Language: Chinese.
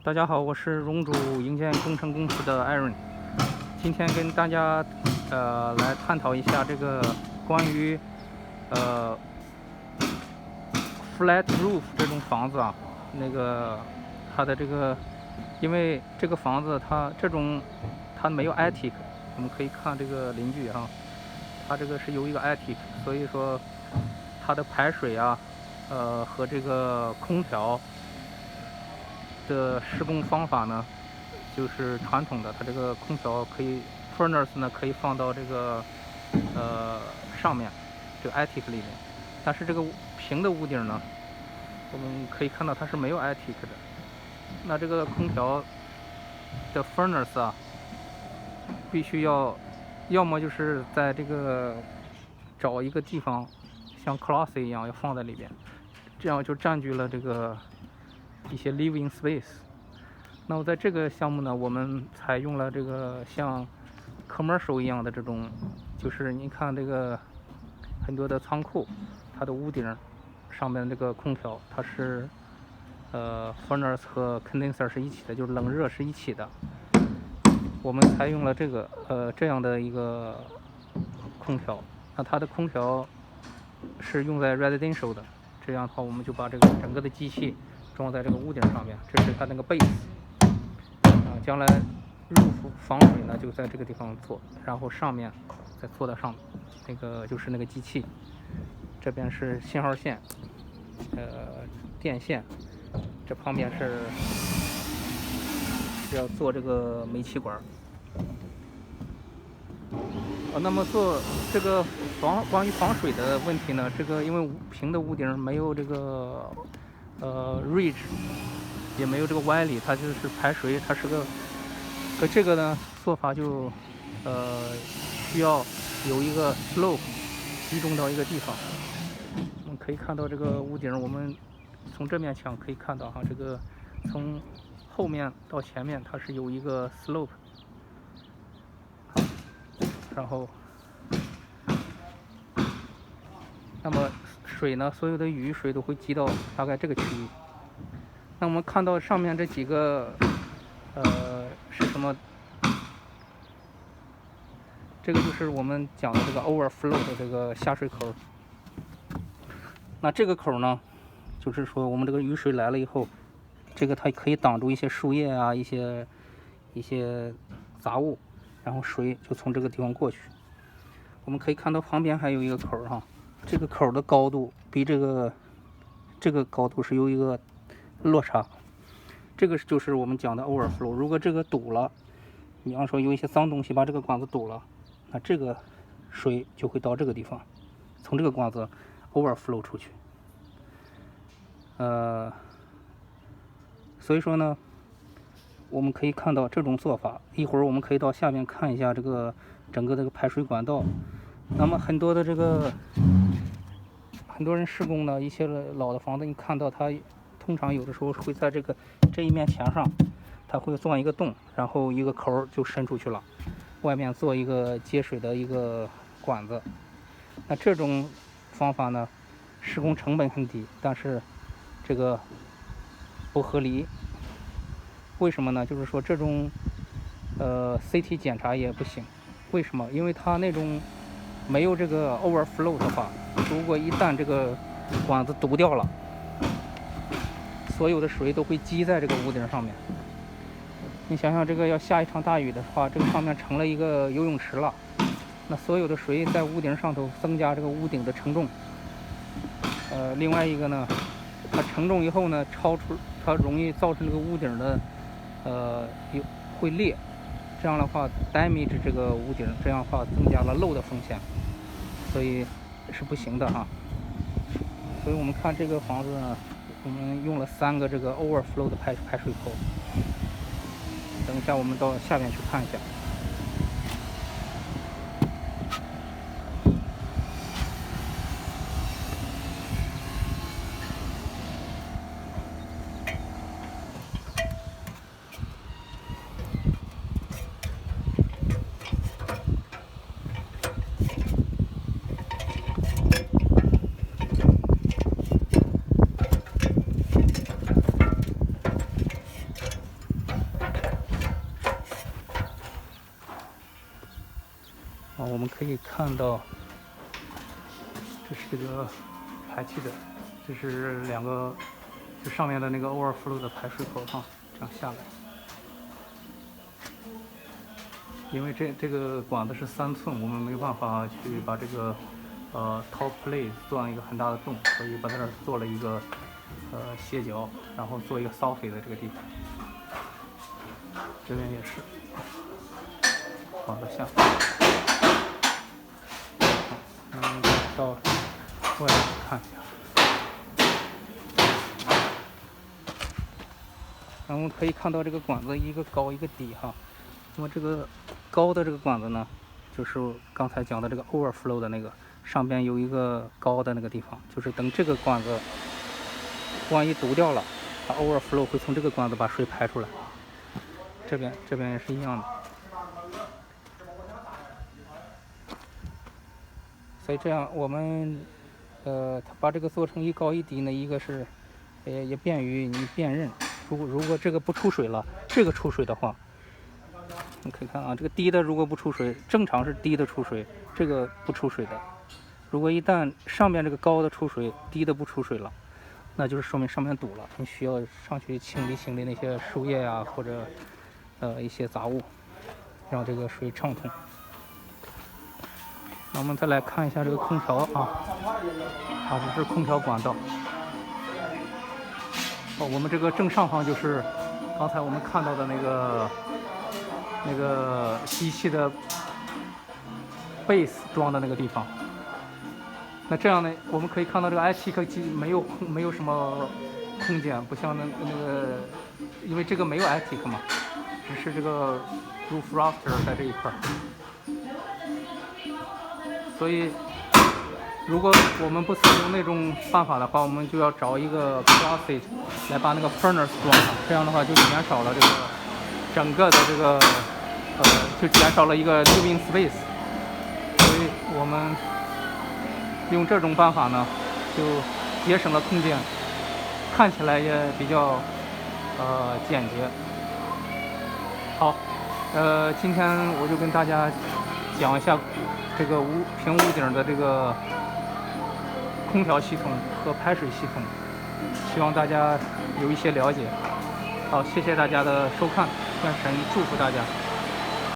大家好，我是荣主硬件工程公司的 Aaron，今天跟大家来探讨一下这个关于flat roof 这种房子啊，它的这个，因为这个房子它没有 attic， 我们可以看这个邻居哈，它这个是有一个 attic， 所以说它的排水啊，和这个空调的施工方法呢，就是传统的，它这个空调可以 furnace 呢可以放到这个上面这个 attic 里面，但是这个平的屋顶呢，我们可以看到它是没有 attic 的。那这个空调的 furnace 啊，必须要么就是在这个找一个地方，像 closet 一样要放在里边，这样就占据了这个一些 living space。那么在这个项目呢，我们采用了这个像 commercial 一样的这种，就是你看这个很多的仓库，它的屋顶上面这个空调，它是furnace 和 condenser 是一起的，就是冷热是一起的。我们采用了这样的一个空调，那它的空调是用在 residential 的，这样的话我们就把这个整个的机器装在这个屋顶上面，这是它那个 base 将来roof防水呢就在这个地方做，然后上面再做到上面，那个就是那个机器，这边是信号线，电线，这旁边是要做这个煤气管。那么做这个关于防水的问题呢，这个因为平的屋顶没有这个ridge， 也没有这个歪理，它就是排水，它是个这个呢做法就需要有一个 slope 集中到一个地方。我们可以看到这个屋顶，我们从这面墙可以看到哈，这个从后面到前面它是有一个 slope。然后，那么水呢，所有的雨水都会积到大概这个区域。那我们看到上面这几个，是什么？这个就是我们讲的这个 overflow 的这个下水口。那这个口呢，就是说我们这个雨水来了以后，这个它可以挡住一些树叶啊，一些杂物。然后水就从这个地方过去。我们可以看到旁边还有一个口哈，这个口的高度比这个高度是有一个落差。这个就是我们讲的 overflow。如果这个堵了，比方说有一些脏东西把这个管子堵了，那这个水就会到这个地方，从这个管子 overflow 出去。所以说呢，我们可以看到这种做法，一会儿我们可以到下面看一下这个整个这个排水管道。那么很多人施工呢，一些老的房子，你看到它通常有的时候会在这一面墙上，它会钻一个洞，然后一个口就伸出去了，外面做一个接水的一个管子。那这种方法呢，施工成本很低，但是这个不合理。为什么呢？就是说这种CT 检查也不行。为什么？因为它那种没有这个 overflow 的话，如果一旦这个管子堵掉了，所有的水都会积在这个屋顶上面。你想想，这个要下一场大雨的话，这个上面成了一个游泳池了，那所有的水在屋顶上头增加这个屋顶的承重。另外一个呢，它承重以后呢，它容易造成这个屋顶的会裂，这样的话 damage 这个屋顶，这样的话增加了漏的风险，所以是不行的哈。所以我们看这个房子呢，我们用了3个这个 overflow 的排水口。等一下我们到下面去看一下。我们可以看到，这是这个排气的，这是2个，就上面的那个 overflow 的排水口哈，这样下来。因为这个管子是3寸，我们没有办法去把这个top plate 钻一个很大的洞，所以把它这儿做了一个斜角，然后做一个 soffit 的这个地方。这边也是管子下。到外面看一下，然后我们可以看到这个管子一个高一个低哈。那么这个高的这个管子呢，就是刚才讲的这个 overflow 的那个，上边有一个高的那个地方，就是等这个管子万一堵掉了，它 overflow 会从这个管子把水排出来。这边也是一样的。所以这样我们它把这个做成一高一低呢，一个是也便于你辨认。如果这个不出水了，这个出水的话，你可以看啊，这个低的如果不出水，正常是低的出水，这个不出水的。如果一旦上面这个高的出水，低的不出水了，那就是说明上面堵了，你需要上去清理那些树叶呀，或者一些杂物，让这个水畅通。那我们再来看一下这个空调啊，这是空调管道。我们这个正上方就是刚才我们看到的那个吸气的 base 装的那个地方。那这样呢，我们可以看到这个 ITIC 机没有什么空间，不像那个，因为这个没有 ITIC 嘛，只是这个 roof rafter 在这一块。所以，如果我们不采用那种办法的话，我们就要找一个 closet 来把那个 furnace 装上，这样的话就减少了这个整个的这个就减少了一个 living space。所以我们用这种办法呢，就节省了空间，看起来也比较简洁。好，今天我就跟大家讲一下这个平屋顶的这个空调系统和排水系统，希望大家有一些了解。好，谢谢大家的收看，愿神祝福大家。